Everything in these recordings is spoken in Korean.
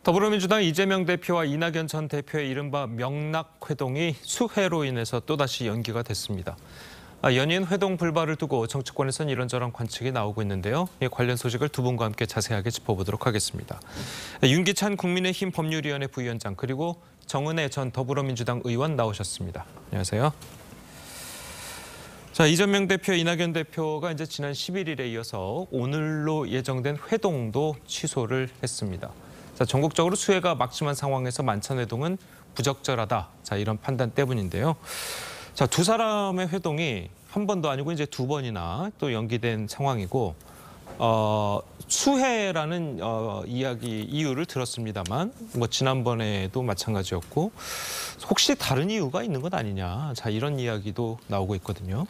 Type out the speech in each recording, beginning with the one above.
더불어민주당 이재명 대표와 이낙연 전 대표의 이른바 명락회동이 수해로 인해서 또다시 연기가 됐습니다. 연이은 회동 불발을 두고 정치권에선 이런저런 관측이 나오고 있는데요. 이 관련 소식을 두 분과 함께 자세하게 짚어보도록 하겠습니다. 윤기찬 국민의힘 법률위원회 부위원장 그리고 정은혜 전 더불어민주당 의원 나오셨습니다. 안녕하세요. 자, 이재명 대표, 이낙연 대표가 이제 지난 11일에 이어서 오늘로 예정된 회동도 취소를 했습니다. 자, 전국적으로 수해가 막심한 상황에서 만찬회동은 부적절하다. 자, 이런 판단 때문인데요. 자, 두 사람의 회동이 한 번도 아니고 이제 두 번이나 또 연기된 상황이고, 수해라는 이유를 들었습니다만, 뭐 지난번에도 마찬가지였고, 혹시 다른 이유가 있는 것 아니냐, 자, 이런 이야기도 나오고 있거든요.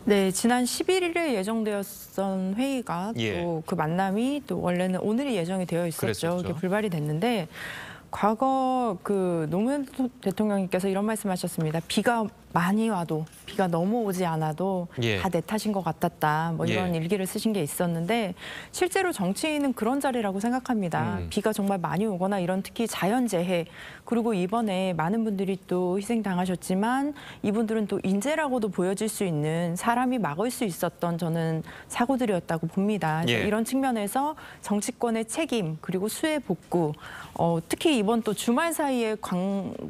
네, 지난 11일에 예정되었던 회의가 예. 또 그 만남이 또 원래는 오늘이 예정이 되어 있었죠. 이게 불발이 됐는데 과거 그 노무현 대통령님께서 이런 말씀하셨습니다. 비가 많이 와도 비가 너무 오지 않아도 예. 다 내 탓인 것 같았다. 뭐 이런 일기를 쓰신 게 있었는데 실제로 정치인은 그런 자리라고 생각합니다. 비가 정말 많이 오거나 이런 특히 자연재해 그리고 이번에 많은 분들이 또 희생당하셨지만 이분들은 또 인재라고도 보여질 수 있는 사람이 막을 수 있었던 저는 사고들이었다고 봅니다. 예. 이런 측면에서 정치권의 책임 그리고 수해 복구 특히 이번 또 주말 사이에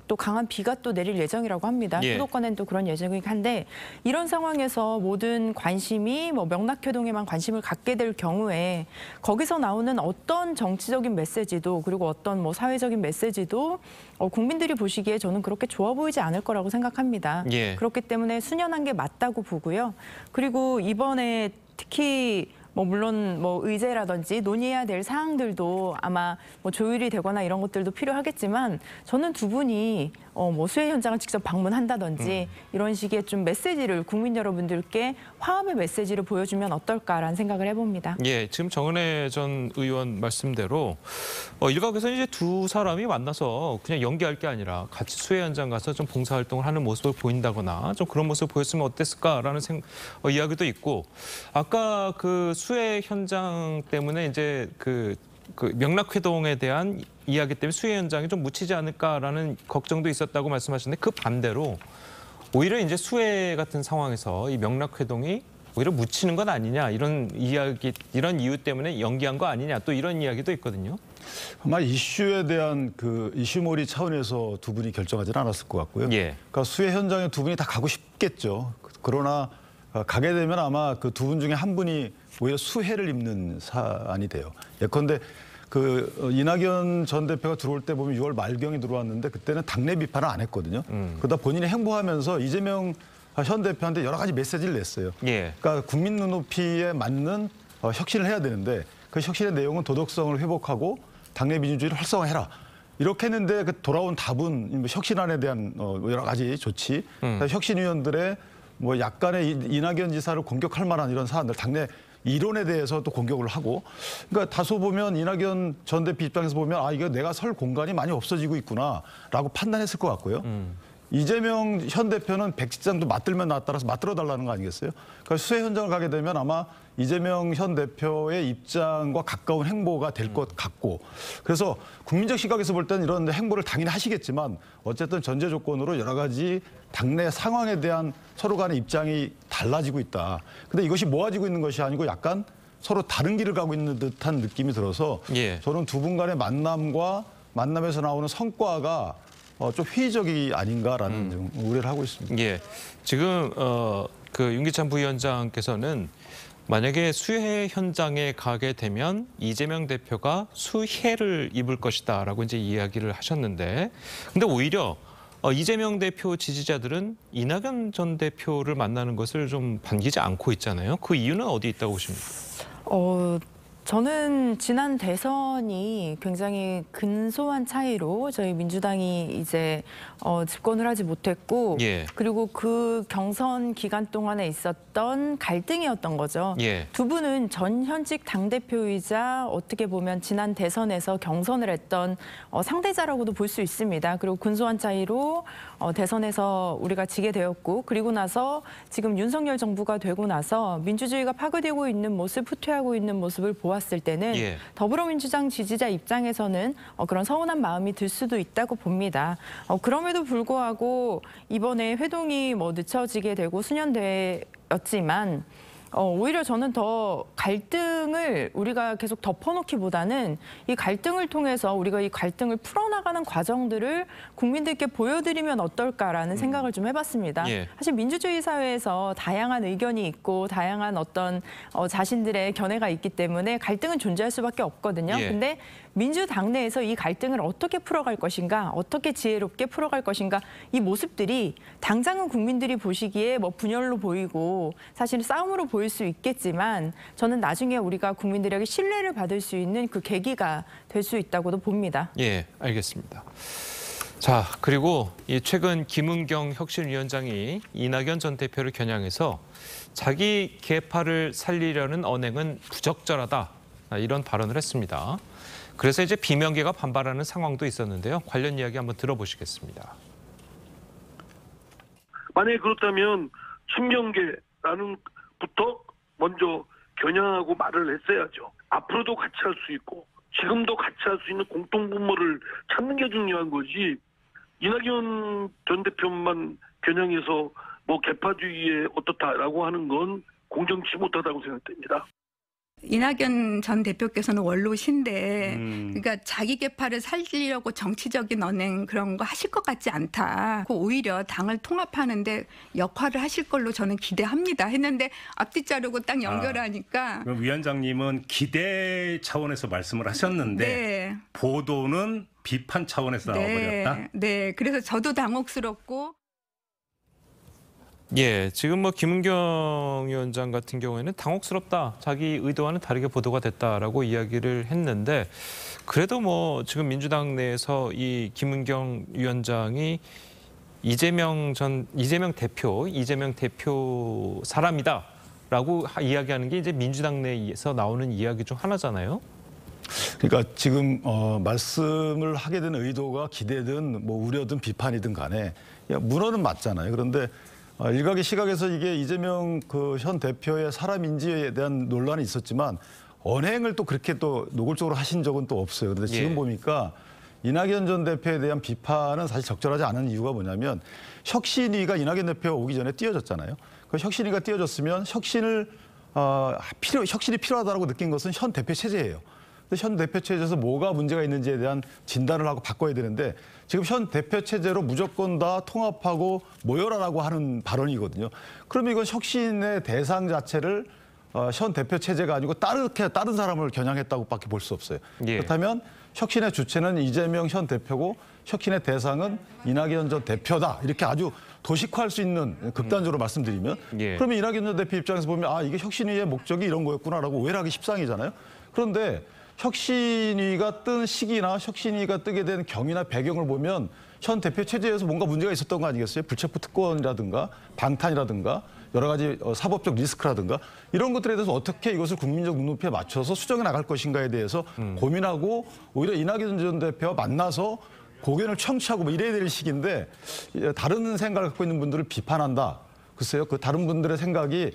또 강한 비가 또 내릴 예정이라고 합니다. 예. 수도권엔 또 그런 예정이긴 한데 이런 상황에서 모든 관심이 뭐 명락회동에만 관심을 갖게 될 경우에 거기서 나오는 어떤 정치적인 메시지도 그리고 어떤 뭐 사회적인 메시지도 국민들이 보시기에 저는 그렇게 좋아 보이지 않을 거라고 생각합니다. 예. 그렇기 때문에 수년한 게 맞다고 보고요. 그리고 이번에 특히 물론 의제라든지 논의해야 될 사항들도 아마 조율이 되거나 이런 것들도 필요하겠지만 저는 두 분이 수해 현장을 직접 방문한다든지 이런 식의 좀 메시지를 국민 여러분들께 화합의 메시지를 보여주면 어떨까라는 생각을 해봅니다. 예, 지금 정은혜 전 의원 말씀대로 일각에서 이제 두 사람이 만나서 그냥 연기할 게 아니라 같이 수해 현장 가서 좀 봉사활동을 하는 모습을 보인다거나 좀 그런 모습을 보였으면 어땠을까라는 이야기도 있고 아까 그 수해 현장 때문에 이제 그 명락회동에 대한 이야기 때문에 수해 현장이 좀 묻히지 않을까라는 걱정도 있었다고 말씀하셨는데 그 반대로 오히려 이제 수해 같은 상황에서 이 명락회동이 오히려 묻히는 건 아니냐 이런 이유 때문에 연기한 거 아니냐 또 이런 이야기도 있거든요. 아마 이슈에 대한 그 이슈몰이 차원에서 두 분이 결정하지는 않았을 것 같고요. 예. 그러니까 수해 현장에 두 분이 다 가고 싶겠죠. 그러나 가게 되면 아마 그 두 분 중에 한 분이 오히려 수해를 입는 사안이 돼요. 예컨대 그 이낙연 전 대표가 들어올 때 보면 6월 말경에 들어왔는데 그때는 당내 비판을 안 했거든요. 그러다 본인이 행보하면서 이재명 현 대표한테 여러 가지 메시지를 냈어요. 예. 그러니까 국민 눈높이에 맞는 혁신을 해야 되는데 그 혁신의 내용은 도덕성을 회복하고 당내 민주주의를 활성화해라. 이렇게 했는데 그 돌아온 답은 혁신안에 대한 여러 가지 조치, 혁신위원들의 약간의 이낙연 지사를 공격할 만한 이런 사안들, 당내 이론에 대해서 또 공격을 하고, 그러니까 다소 보면 이낙연 전 대표 입장에서 보면 이거 내가 설 공간이 많이 없어지고 있구나라고 판단했을 것 같고요. 이재명 현 대표는 백지장도 맞들면 따라서 맞들어 달라는 거 아니겠어요? 그러니까 수해 현장을 가게 되면 아마 이재명 현 대표의 입장과 가까운 행보가 될 것 같고 그래서 국민적 시각에서 볼 때는 이런 행보를 당연히 하시겠지만 어쨌든 전제 조건으로 여러 가지 당내 상황에 대한 서로 간의 입장이 달라지고 있다. 근데 이것이 모아지고 있는 것이 아니고 약간 서로 다른 길을 가고 있는 듯한 느낌이 들어서 예. 저는 두 분 간의 만남에서 나오는 성과가 좀 회의적이 아닌가라는 좀 우려를 하고 있습니다. 예, 지금 그 윤기찬 부위원장께서는 만약에 수해 현장에 가게 되면 이재명 대표가 수해를 입을 것이다라고 이제 이야기를 하셨는데, 근데 오히려 이재명 대표 지지자들은 이낙연 전 대표를 만나는 것을 좀 반기지 않고 있잖아요. 그 이유는 어디 있다고 보십니까? 저는 지난 대선이 굉장히 근소한 차이로 저희 민주당이 이제 집권을 하지 못했고 예. 그리고 그 경선 기간 동안에 있었던 갈등이었던 거죠. 예. 두 분은 전 현직 당대표이자 어떻게 보면 지난 대선에서 경선을 했던 상대자라고도 볼 수 있습니다. 그리고 근소한 차이로 대선에서 우리가 지게 되었고 그리고 나서 지금 윤석열 정부가 되고 나서 민주주의가 파괴되고 있는 모습, 후퇴하고 있는 모습을 보았습니다. 보았을 때는 예. 더불어민주당 지지자 입장에서는 그런 서운한 마음이 들 수도 있다고 봅니다. 그럼에도 불구하고 이번에 회동이 늦춰지게 되고 수년되었지만 오히려 저는 더 갈등을 우리가 계속 덮어놓기보다는 이 갈등을 통해서 우리가 이 갈등을 풀어나가는 과정들을 국민들께 보여드리면 어떨까라는 생각을 좀 해봤습니다. 예. 사실 민주주의 사회에서 다양한 의견이 있고 다양한 어떤 자신들의 견해가 있기 때문에 갈등은 존재할 수밖에 없거든요. 예. 근데 민주당 내에서 이 갈등을 어떻게 풀어갈 것인가, 어떻게 지혜롭게 풀어갈 것인가, 이 모습들이 당장은 국민들이 보시기에 분열로 보이고 사실 싸움으로 보일 수 있겠지만 저는 나중에 우리가 국민들에게 신뢰를 받을 수 있는 그 계기가 될 수 있다고도 봅니다. 예, 알겠습니다. 자, 그리고 최근 김은경 혁신위원장이 이낙연 전 대표를 겨냥해서 자기 계파를 살리려는 언행은 부적절하다, 이런 발언을 했습니다. 그래서 이제 비명계가 반발하는 상황도 있었는데요. 관련 이야기 한번 들어보시겠습니다. 만약에 그렇다면 친명계라는 부터 먼저 겨냥하고 말을 했어야죠. 앞으로도 같이 할 수 있고 지금도 같이 할 수 있는 공통분모를 찾는 게 중요한 거지. 이낙연 전 대표만 겨냥해서 개파주의에 어떻다라고 하는 건 공정치 못하다고 생각됩니다. 이낙연 전 대표께서는 원로신데 그러니까 자기 계파를 살리려고 정치적인 언행 그런 거 하실 것 같지 않다. 오히려 당을 통합하는데 역할을 하실 걸로 저는 기대합니다. 했는데 앞뒤 자르고 딱 연결하니까. 그럼 위원장님은 기대 차원에서 말씀을 하셨는데 네. 보도는 비판 차원에서 나와버렸다? 네. 그래서 저도 당혹스럽고. 예, 지금 김은경 위원장 같은 경우에는 당혹스럽다, 자기 의도와는 다르게 보도가 됐다라고 이야기를 했는데, 그래도 지금 민주당 내에서 이 김은경 위원장이 이재명 대표 사람이다라고 이야기하는 게 이제 민주당 내에서 나오는 이야기 중 하나잖아요. 그러니까 지금 말씀을 하게 된 의도가 기대든 우려든 비판이든 간에 문헌은 맞잖아요. 그런데 일각의 시각에서 이게 이재명 현 대표의 사람인지에 대한 논란이 있었지만 언행을 또 그렇게 또 노골적으로 하신 적은 또 없어요. 그런데 지금 보니까 이낙연 전 대표에 대한 비판은 사실 적절하지 않은 이유가 뭐냐면 혁신위가 이낙연 대표가 오기 전에 띄어졌잖아요. 그 혁신위가 띄어졌으면 혁신이 필요하다고 느낀 것은 현 대표 체제예요. 근데 현 대표 체제에서 뭐가 문제가 있는지에 대한 진단을 하고 바꿔야 되는데 지금 현 대표 체제로 무조건 다 통합하고 모여라라고 하는 발언이거든요. 그러면 이건 혁신의 대상 자체를 현 대표 체제가 아니고 다른 사람을 겨냥했다고밖에 볼 수 없어요. 예. 그렇다면 혁신의 주체는 이재명 현 대표고 혁신의 대상은 이낙연 전 대표다. 이렇게 아주 도식화할 수 있는 극단적으로 말씀드리면 예. 그러면 이낙연 전 대표 입장에서 보면 이게 혁신위의 목적이 이런 거였구나라고 오해를 하기 십상이잖아요. 그런데 혁신위가 뜬 시기나 혁신위가 뜨게 된 경위나 배경을 보면 현 대표 체제에서 뭔가 문제가 있었던 거 아니겠어요? 불체포 특권이라든가 방탄이라든가 여러 가지 사법적 리스크라든가 이런 것들에 대해서 어떻게 이것을 국민적 눈높이에 맞춰서 수정해 나갈 것인가에 대해서 고민하고 오히려 이낙연 전 대표와 만나서 고견을 청취하고 이래야 될 시기인데 다른 생각을 갖고 있는 분들을 비판한다. 글쎄요. 그 다른 분들의 생각이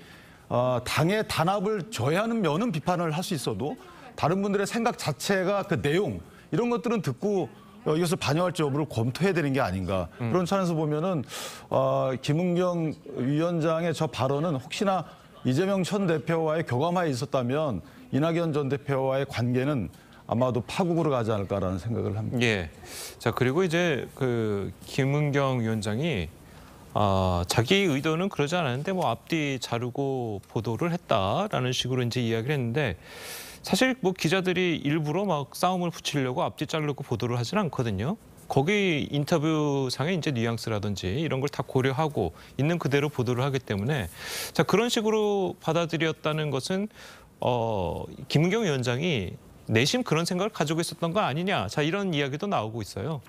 당의 단합을 저해하는 면은 비판을 할 수 있어도 다른 분들의 생각 자체가 그 내용 이런 것들은 듣고 이것을 반영할지 여부를 검토해야 되는 게 아닌가. 그런 차원에서 보면은 김은경 위원장의 저 발언은 혹시나 이재명 전 대표와의 교감하에 있었다면 이낙연 전 대표와의 관계는 아마도 파국으로 가지 않을까라는 생각을 합니다. 예. 자, 그리고 이제 김은경 위원장이 자기 의도는 그러지 않았는데 앞뒤 자르고 보도를 했다라는 식으로 이제 이야기를 했는데 사실 기자들이 일부러 싸움을 붙이려고 앞뒤 자르고 보도를 하진 않거든요. 거기 인터뷰상의 이제 뉘앙스라든지 이런 걸 다 고려하고 있는 그대로 보도를 하기 때문에 자, 그런 식으로 받아들였다는 것은 김은경 위원장이 내심 그런 생각을 가지고 있었던 거 아니냐. 자, 이런 이야기도 나오고 있어요.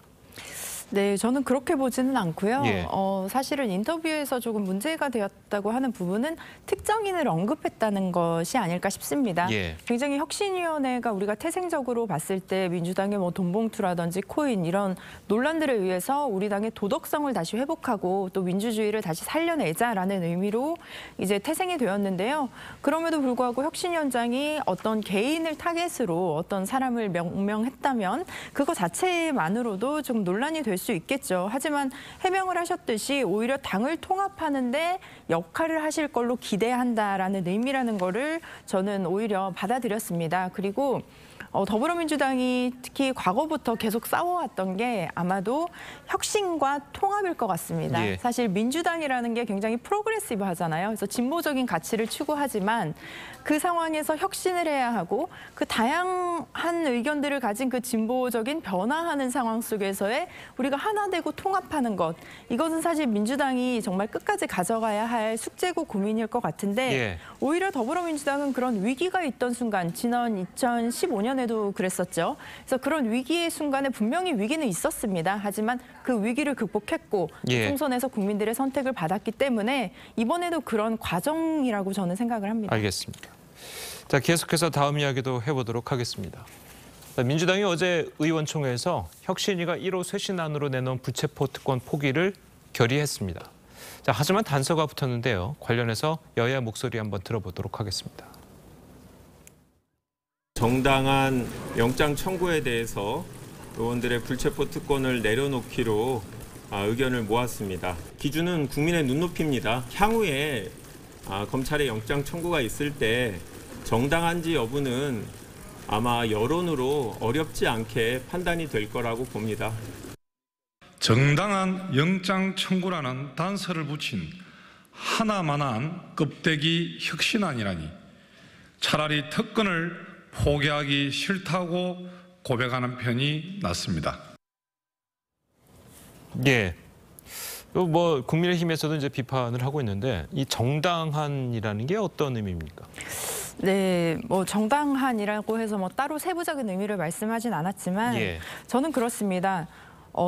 네, 저는 그렇게 보지는 않고요. 예. 사실은 인터뷰에서 조금 문제가 되었다고 하는 부분은 특정인을 언급했다는 것이 아닐까 싶습니다. 예. 굉장히 혁신위원회가 우리가 태생적으로 봤을 때 민주당의 뭐 돈봉투라든지 코인 이런 논란들에 의해서 우리 당의 도덕성을 다시 회복하고 또 민주주의를 다시 살려내자라는 의미로 이제 태생이 되었는데요. 그럼에도 불구하고 혁신위원장이 어떤 개인을 타겟으로 어떤 사람을 명명했다면 그거 자체만으로도 좀 논란이 될 수 있겠죠. 하지만 해명을 하셨듯이 오히려 당을 통합하는데 역할을 하실 걸로 기대한다라는 의미라는 거를 저는 오히려 받아들였습니다. 그리고 더불어민주당이 특히 과거부터 계속 싸워왔던 게 아마도 혁신과 통합일 것 같습니다. 예. 사실 민주당이라는 게 굉장히 프로그레시브 하잖아요. 그래서 진보적인 가치를 추구하지만 그 상황에서 혁신을 해야 하고 그 다양한 의견들을 가진 그 진보적인 변화하는 상황 속에서의 우리가 하나 되고 통합하는 것. 이것은 사실 민주당이 정말 끝까지 가져가야 할 숙제고 고민일 것 같은데 예. 오히려 더불어민주당은 그런 위기가 있던 순간 지난 2015년에도 그랬었죠. 그래서 그런 위기의 순간에 분명히 위기는 있었습니다. 하지만 그 위기를 극복했고 예. 총선에서 국민들의 선택을 받았기 때문에 이번에도 그런 과정이라고 저는 생각을 합니다. 알겠습니다. 자, 계속해서 다음 이야기도 해보도록 하겠습니다. 자, 민주당이 어제 의원총회에서 혁신위가 1호 쇄신안으로 내놓은 불체포 특권 포기를 결의했습니다. 자, 하지만 단서가 붙었는데요. 관련해서 여야 목소리 한번 들어보도록 하겠습니다. 정당한 영장 청구에 대해서 의원들의 불체포 특권을 내려놓기로 의견을 모았습니다. 기준은 국민의 눈높이입니다. 향후에 검찰의 영장 청구가 있을 때 정당한지 여부는 아마 여론으로 어렵지 않게 판단이 될 거라고 봅니다. 정당한 영장 청구라는 단서를 붙인 하나만한 껍데기 혁신안이라니 차라리 특권을 포기하기 싫다고 고백하는 편이 낫습니다. 예. 뭐 국민의힘에서도 이제 비판을 하고 있는데 이 정당한이라는 게 어떤 의미입니까? 네, 뭐 정당한이라고 해서 뭐 따로 세부적인 의미를 말씀하진 않았지만 예. 저는 그렇습니다.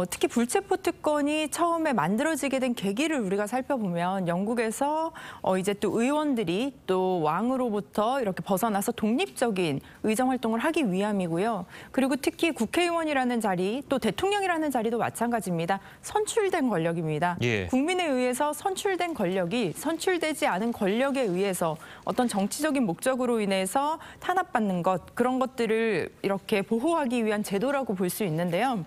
특히 불체포 특권이 처음에 만들어지게 된 계기를 우리가 살펴보면 영국에서 이제 또 의원들이 또 왕으로부터 이렇게 벗어나서 독립적인 의정 활동을 하기 위함이고요. 그리고 특히 국회의원이라는 자리, 또 대통령이라는 자리도 마찬가지입니다. 선출된 권력입니다. 예. 국민에 의해서 선출된 권력이 선출되지 않은 권력에 의해서 어떤 정치적인 목적으로 인해서 탄압받는 것, 그런 것들을 이렇게 보호하기 위한 제도라고 볼 수 있는데요.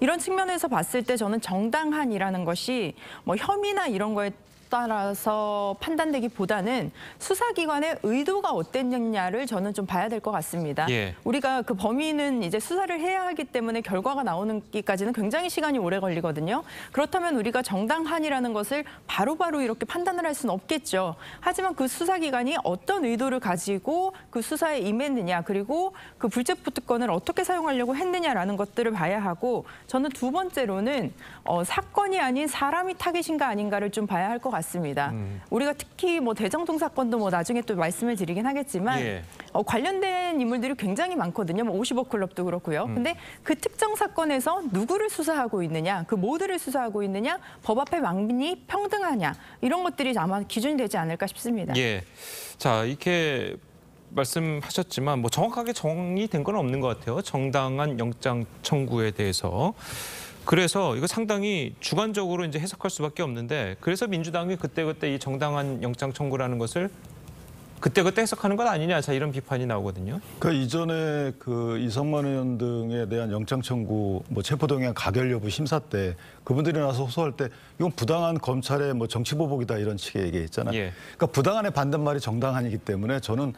이런 측면에서 봤을 때 저는 정당한이라는 것이 뭐 혐의나 이런 거에 따라서 판단되기보다는 수사기관의 의도가 어땠느냐를 저는 좀 봐야 될 것 같습니다. 예. 우리가 그 범인은 이제 수사를 해야 하기 때문에 결과가 나오기까지는 굉장히 시간이 오래 걸리거든요. 그렇다면 우리가 정당한이라는 것을 바로바로 이렇게 판단을 할 수는 없겠죠. 하지만 그 수사기관이 어떤 의도를 가지고 그 수사에 임했느냐, 그리고 그 불체포 특권을 어떻게 사용하려고 했느냐라는 것들을 봐야 하고, 저는 두 번째로는 사건이 아닌 사람이 타겟인가 아닌가를 좀 봐야 할 것 같습니다. 우리가 특히 뭐 대장동 사건도 뭐 나중에 또 말씀을 드리긴 하겠지만 예. 관련된 인물들이 굉장히 많거든요. 뭐 50억 클럽도 그렇고요. 근데 그 특정 사건에서 누구를 수사하고 있느냐, 그 모두를 수사하고 있느냐, 법 앞에 만민이 평등하냐, 이런 것들이 아마 기준이 되지 않을까 싶습니다. 예. 자, 이렇게 말씀하셨지만 뭐 정확하게 정의된 건 없는 것 같아요. 정당한 영장 청구에 대해서. 그래서 이거 상당히 주관적으로 이제 해석할 수밖에 없는데, 그래서 민주당이 그때그때 이 정당한 영장 청구라는 것을 그때그때 해석하는 것 아니냐, 자, 이런 비판이 나오거든요. 그 이전에 그 이성만 의원 등에 대한 영장 청구, 뭐 체포동의안 가결 여부 심사 때 그분들이 나서 호소할 때 이건 부당한 검찰의 뭐 정치보복이다 이런 식의 얘기했잖아요. 예. 그러니까 부당한의 반대말이 정당한이기 때문에 저는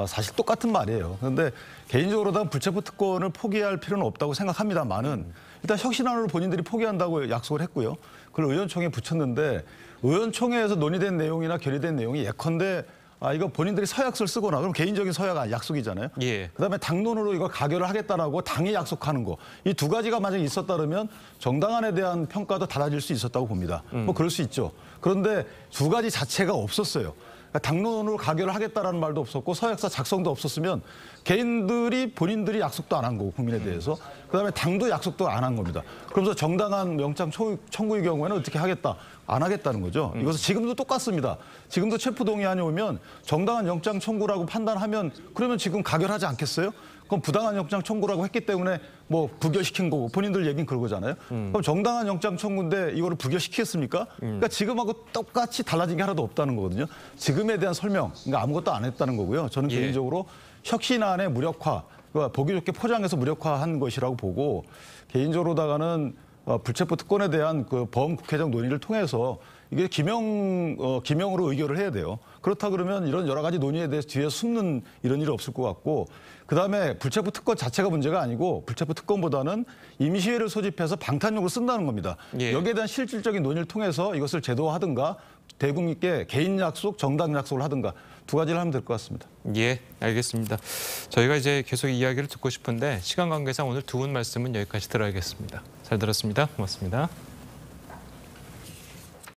사실 똑같은 말이에요. 그런데 개인적으로 다 불체포 특권을 포기할 필요는 없다고 생각합니다만은 일단 혁신안으로 본인들이 포기한다고 약속을 했고요. 그걸 의원총회에 붙였는데 의원총회에서 논의된 내용이나 결의된 내용이 예컨대 이거 본인들이 서약서를 쓰거나, 그럼 개인적인 서약 약속이잖아요. 예. 그다음에 당론으로 이걸 가결을 하겠다라고 당이 약속하는 거, 이 두 가지가 만약에 있었다면 정당한에 대한 평가도 달라질 수 있었다고 봅니다. 뭐 그럴 수 있죠. 그런데 두 가지 자체가 없었어요. 당론으로 가결을 하겠다라는 말도 없었고 서약서 작성도 없었으면 개인들이 본인들이 약속도 안 한 거고 국민에 대해서 그다음에 당도 약속도 안 한 겁니다. 그러면서 정당한 영장 청구의 경우에는 어떻게 하겠다 안 하겠다는 거죠. 이것은 지금도 똑같습니다. 지금도 체포 동의안이 오면 정당한 영장 청구라고 판단하면 그러면 지금 가결하지 않겠어요? 그럼 부당한 영장 청구라고 했기 때문에 뭐 부결시킨 거고 본인들 얘기는 그러잖아요. 그럼 정당한 영장 청구인데 이거를 부결시키겠습니까? 그러니까 지금하고 똑같이 달라진 게 하나도 없다는 거거든요. 지금에 대한 설명, 그러니까 아무것도 안 했다는 거고요. 저는 예. 개인적으로 혁신안의 무력화, 그러니까 보기 좋게 포장해서 무력화한 것이라고 보고 개인적으로다가는 불체포 특권에 대한 그 범국회적 논의를 통해서 이게 기명으로 의결을 해야 돼요. 그렇다 그러면 이런 여러 가지 논의에 대해서 뒤에 숨는 이런 일이 없을 것 같고 그다음에 불체포 특권 자체가 문제가 아니고 불체포 특권보다는 임시회를 소집해서 방탄용으로 쓴다는 겁니다. 예. 여기에 대한 실질적인 논의를 통해서 이것을 제도화하든가 대국민께 개인 약속, 정당 약속을 하든가 두 가지를 하면 될 것 같습니다. 예, 알겠습니다. 저희가 이제 계속 이야기를 듣고 싶은데 시간 관계상 오늘 두 분 말씀은 여기까지 들어야겠습니다. 잘 들었습니다. 고맙습니다.